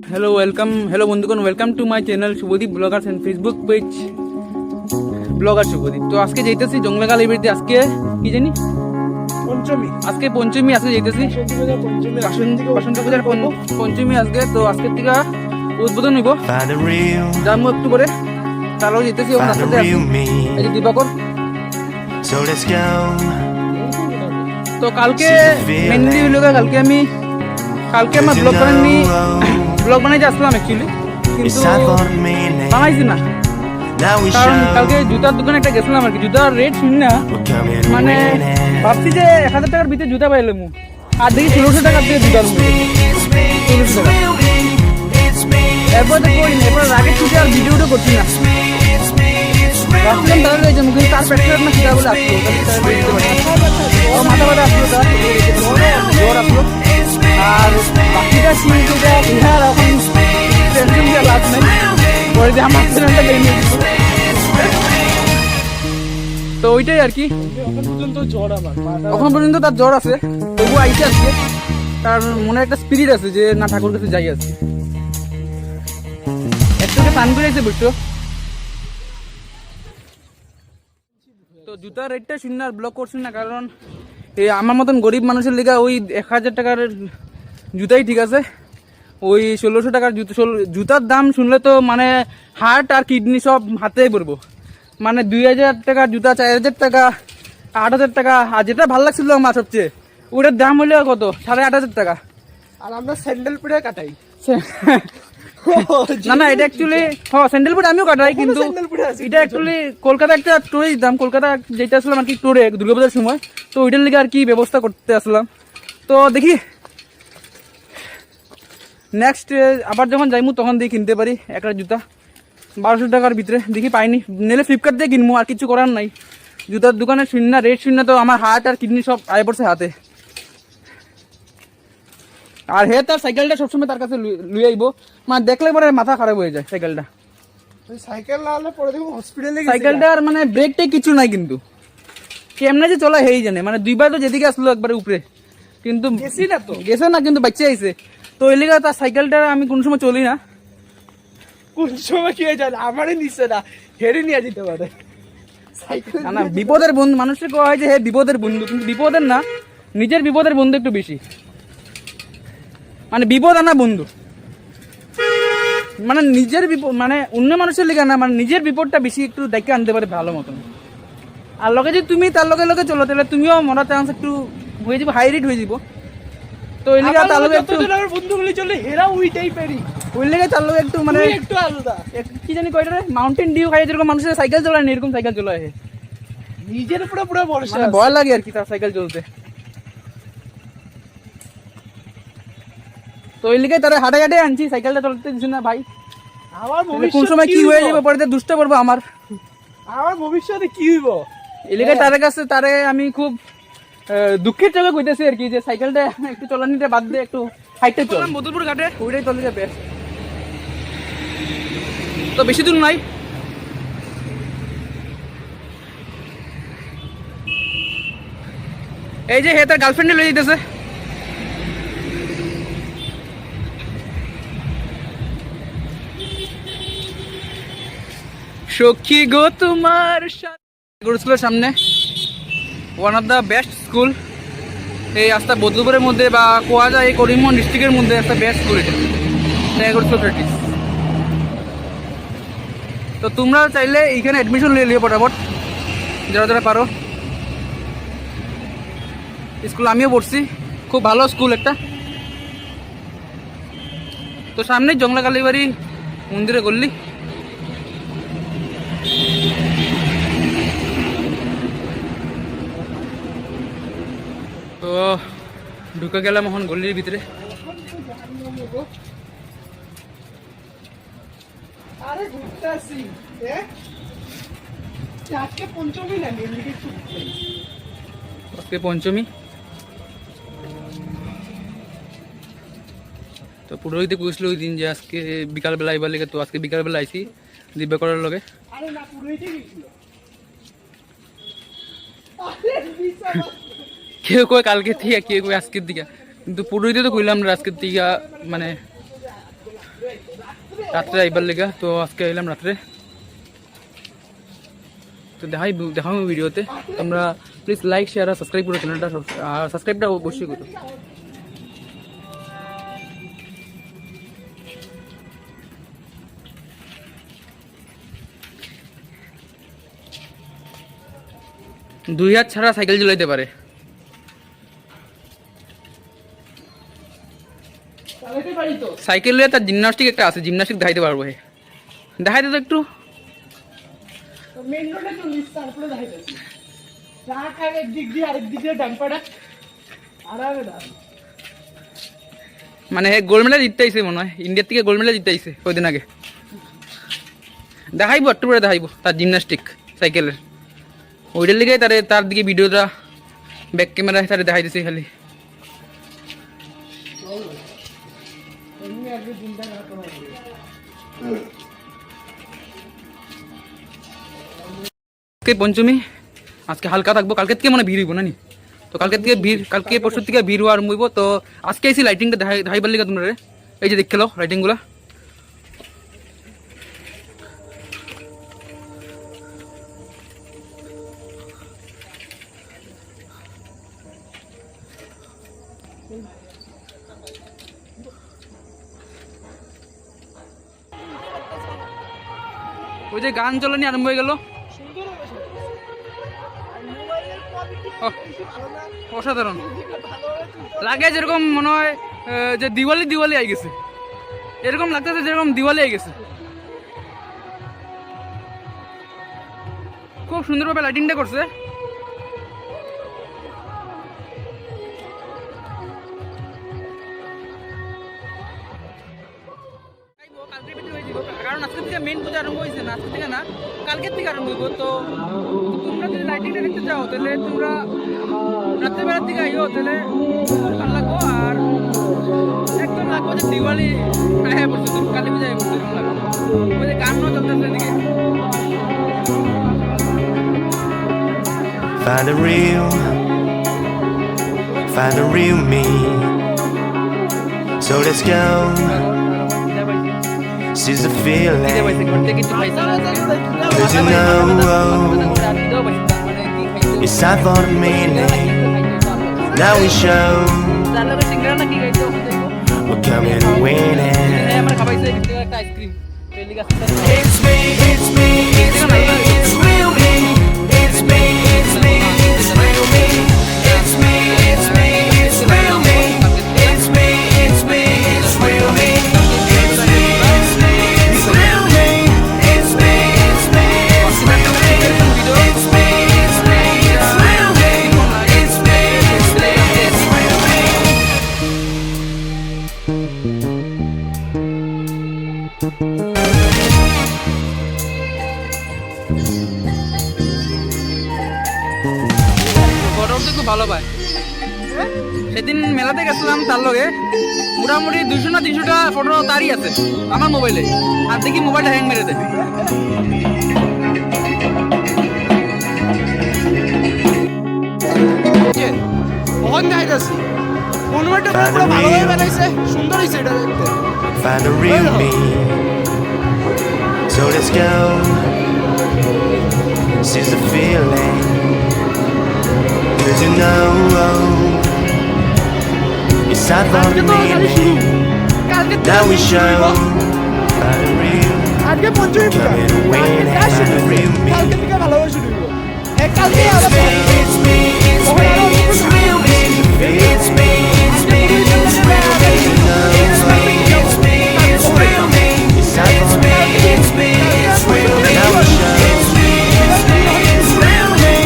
Hello welcome hello बंधुगण welcome to my channel Shubhdeep bloggers and Facebook page blogger Shubhdeep. तो आज के যাইতেছি জংলাগাল এবারে আজকে কি জানি পঞ্চমী, আজকে পঞ্চমী, আজকে যাইতেছি বসন্ত পূজার পঞ্চমী আজকে। তো আজকের থেকে উদ্বোধন হইব, জানবো একটু করে, তারও যাইতেছি ওখানে সাথে আছি এই দিবাকর। তো কালকে মেনলি হইল কালকে আমার ব্লগ বানাইতে আসলাম অ্যাকচুয়ালি, কিন্তু বানাইছি না কারণ কালকে জুতার দোকানে একটা গেছিলাম আর কি। জুতার রেট শুনি না, মানে ভাবছি যে 1000 টাকার ভিতরে জুতা পাইলাম, আর দেখি 1600 টাকার দিয়ে জুতার 1600 টাকা। এরপর তো করি না, এরপর রাগের ছুটে আর ভিডিওটা করছি না, ভাবছিলাম তাহলে যাবো, কিন্তু তার প্যাকেট না সেটা বলে আসলো, মাথা ব্যথা আসলো, তার জ্বর আসলো। আর বাকিটা কি বিহার এখন টেনশন দিয়ে লাভ নেই, পরে যে আমার চ্যানেলটা বেরিয়ে দিচ্ছি। তো ওইটাই আর কি, এখন পর্যন্ত তার জ্বর আছে, তবু আইসে আসছে, তার মনে একটা স্পিরিট আছে যে না ঠাকুর কাছে যাই আসছে। একটু স্নান করে আসছে বুঝছো। তো জুতার রেটটা শুনি না, আর ব্লক করছি না, কারণ এই আমার মতন গরিব মানুষের লিগা ওই 1000 টাকার জুতাই ঠিক আছে। ওই 1600 টাকার জুতার দাম শুনলে তো মানে হার্ট আর কিডনি সব হাতেই পড়বো। মানে 2000 টাকার জুতা, 4000 টাকা, 8000 টাকা। আর যেটা ভালো লাগছিল আমার সবচেয়ে, ওটার দাম হইলে কত 8500 টাকা। আর আমরা স্যান্ডেল পরে কাটাই না এটা অ্যাকচুয়ালি স্যান্ডেল পরে আমিও কাটাই, কিন্তু এটা অ্যাকচুয়ালি কলকাতা একটা ট্যুরে দিতাম, কলকাতা যেটা আসলাম আর কি ট্যুরে দুর্গাপূজার সময়। তো ওইটার লিগে আর কি ব্যবস্থা করতে আসলাম। তো দেখি নেক্সট আবার যখন যাইমু তখন দিয়ে কিনতে পারি একটা জুতা 1200 টাকার ভিতরে। দেখি পাইনি, নিলে ফ্লিপকার্ট দিয়ে কিনবো, আর কিছু করার নাই। জুতার দোকানে শূন্য রেট শূন্য, তো আমার হার্ট আর কিডনি সব আয় পড়ছে হাতে। আর হে তার সাইকেলটা সবসময় তার কাছে লুই আইব, মানে দেখলে পরে মাথা খারাপ হয়ে যায় সাইকেলটা। সাইকেল না হলে পরে দেখো হসপিটালে সাইকেলটার মানে ব্রেকটাই কিছু নাই, কিন্তু কেমনে যে চলা হেই জানে। মানে দুইবার তো যেদিকে আসলো একবারে উপরে, কিন্তু গেছে না, কিন্তু বাচ্চা আইছে। তো ওই লিগে তার সাইকেলটা আমি কোন সময় চলি না। কোন সময় কি হয়ে যায় আমারই নিচ্ছে না, হেরে নিয়ে যেতে পারে সাইকেল। না বিপদের বন্ধু, মানুষের কয়া হয় যে হে বিপদের বন্ধু, কিন্তু বিপদের না, নিজের বিপদের বন্ধু একটু বেশি। মানে বিপদ আনা বন্ধু, মানে নিজের বিপদ, মানে অন্য মানুষের লিগে না, মানে নিজের বিপদটা বেশি একটু দেখে আনতে পারে ভালো মতন। আর লগে যদি তুমি তার লগে লগে চলো, তাহলে তুমিও মরার চান্স একটু হয়ে যাবো, হাই রেট হয়ে যাবো। তো ওই লিগে তার লগে একটু বন্ধুগুলি চলে হেরা উইটাই পারি, ওই লিগে তার লগে একটু মানে একটু আলাদা। কি জানি কয়টা মাউন্টেন ডিউ খাই, যেরকম মানুষের সাইকেল চলায় না এরকম সাইকেল চলায়, নিজের উপরে পুরো ভরসা, মানে ভয় লাগে আর কি তার সাইকেল চলতে। তো ওই লিগে তারা হাঁটে হাঁটে আনছি, সাইকেলটা চলতে দিচ্ছি না ভাই। আমার কোন সময় কি হয়ে যাবে পরে দুষ্ট করবো আমার ভবিষ্যতে কি হইব। এই লিগে তার কাছে তারে আমি খুব দুঃখের চোখে কইতেছি আর কি, যে সাইকেলটা একটু চলানিটা বাদ দিয়ে একটু হাইটে চল, মধুপুর ঘাটে ওইটাই চলে যাবে। তো বেশি দূর নাই, এই যে হে তার গার্লফ্রেন্ডে লয়ে যেতেছে। সখী গো তোমার স্কুলের সামনে, one of the best school এই আস্থা বদলপুরের মধ্যে, বা কোয়া যায় এই করিমগঞ্জ ডিস্ট্রিক্টের মধ্যে একটা বেস্ট স্কুল এটা এগ্রোস্কুল। তো তোমরা চাইলে এইখানে অ্যাডমিশন নিয়ে লিও ফটাফট, যারা যারা পারো। স্কুল আমিও পড়ছি, খুব ভালো স্কুল একটা। তো সামনেই জংলা কালীবাড়ি মন্দিরে গল্লি। তো ঢুকে গেলাম এখন গল্লির ভিতরে। আরে ঘুরতেছি আজকে পঞ্চমী না, আজকে পঞ্চমী। তো পুরোহিতে কইছিল ওই দিন যে আজকে বিকালবেলা আইবার লেগে, তো আজকে বিকালবেলা আইছি দিব্যা করার লগে। আরে না পুরোহিতে গেছিল, কেউ কয় কালকে থেকে, কেউ কয় আজকের দিকে, কিন্তু পুরোহিতে তো কইলাম না আজকের দিকে, মানে রাত্রে আইবার লেগা। তো আজকে এলাম রাত্রে, তো দেখাবো ভিডিওতে। তোমরা প্লিজ লাইক শেয়ার আর সাবস্ক্রাইব করো চ্যানেলটা, আর সাবস্ক্রাইবটা অবশ্যই করো। দুই হাত ছাড়া সাইকেল চালাইতে পারে। সাইকেল নিয়ে তার জিমনাস্টিক একটা আছে, জিমনাস্টিক দেখাইতে পারবো। দেখাইতে তো একটু মেন রোডে চল্লিশ, তারপরে দেখাইতেছি ট্রাক আর একদিক দিয়ে আরেক দিক দিয়ে ডাম্পারটা আরামে দাঁড়। মানে গোল্ড মেডেল জিততে আইছে মনে হয়, ইন্ডিয়ার থেকে গোল্ড মেডেল জিততে আইছে কদিন আগে। দেখাইবো একটু পরে দেখাইবো তার জিমনাস্টিক সাইকেলের। ওইটার লিগে তার দিকে ভিডিওটা ব্যাক ক্যামেরায় তারে দেখাইতেছি খালি। পঞ্চমী আজকে হালকা থাকবো, কালকে থেকে মানে ভিড় হইব না নি। তো কালকে পরশুর থেকে ভিড় হওয়া আরম্ভ হইব। তো আজকে এসি লাইটিংটা দেখাইবার লিগে তোমরা, এই যে দেখে লো লাইটিংগুলা। ওই যে গান চলনি আরম্ভ হয়ে গেল, অসাধারণ লাগে। যেরকম মনে হয় যে দিওয়ালি আই গেছে, এরকম লাগতেছে যেরকম দিওয়ালি আই গেছে। খুব সুন্দরভাবে লাইটিংটা করছে। কারণ আজকে থেকে মেইন পূজা আরম্ভ হয়েছে না, আজকে থেকে না, কালকের থেকে আরম্ভ হইব। তো তোমরা যদি লাইটিংটা দেখতে চাও তাহলে তোমরা রাত্রেবেলার দিকে আইও, তাহলে ভালো লাগবো। আর একদম লাগবো যে দিওয়ালি আয়া পড়ছে, তুমি কালী পূজা আয়া পড়ছে, এরকম লাগবে। ওই যে গানও চলতেছে এদিকে। Find the real me. So let's go. Seize the feeling. Cause you know inside for the meaning. Now we show we're coming to win it. It's me, it's me, it's me, it's real me. It's me, it's me, it's real me. It's me, it's me, it's real me. It's me, it's me, it's real me. It's me, it's me, it's real me. It's me, it's me, it's real me. It's me, it's me, it's real me. It's me, it's me, it's real me. Photo উঠতে খুব ভালো পায়। সেদিন মেলাতে গেছিলাম তার লগে, মোটামুটি 200 না 300টা ফটো তারই আছে আমার মোবাইলে। আর দেখি মোবাইলটা হ্যাং মেরে দেয়। কখন দেখাইতেছি মনুমেন্টটা পুরো ভালোভাবে বানাইছে, সুন্দর হয়েছে এটা দেখতে। Find the real me. So let's go. Seize the feeling. Cause you know inside for the meaning. Now we show. Find the real. আজকে পঞ্চমী পূজা, Coming to win it. Find the real me. কালকে থেকে ভালোভাবে শুরু হইব। কালকে It's me, it's me, it's me, it's real me. It's me, it's me, it's real me. It's me, it's me, it's real me. It's me, it's me, it's real me. Now we show. It's me, it's me, it's real me.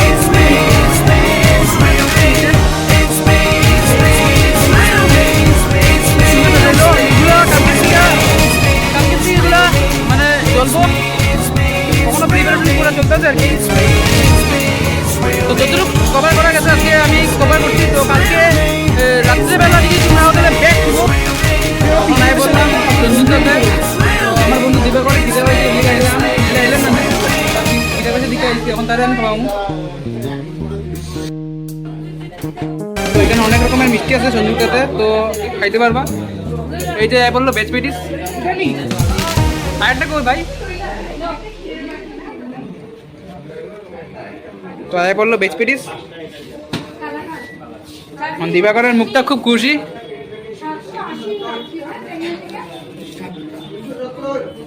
It's me, it's me, it's real me. It's me, it's me, it's real me. It's me, এগুলা মানে চলবো, কখনো preparation পুরো চলতেছে আর কি। তো যতটুকু cover করা গেছে আজকে আমি কভার করছি। তো কালকে রাত্রেবেলা দিকে তোমরা ওদের ব্যাক দিব। তখন আমি বললাম সঞ্জুতাতে, আমার বন্ধু দিবে করে দিতে পারছি, এলেন না দিতে পারছি দিকে আসছি। এখন তাদের আমি খাওয়াবো। তো এখানে অনেক রকমের মিষ্টি আছে সঞ্জুতাতে, তো খাইতে পারবা। এই যে বললো ভেজ পেটিস, জানি আরেকটা কই ভাই? তো আয় বললো ভেজ পেটিস। দিবাকরের মুখটা খুব খুশি।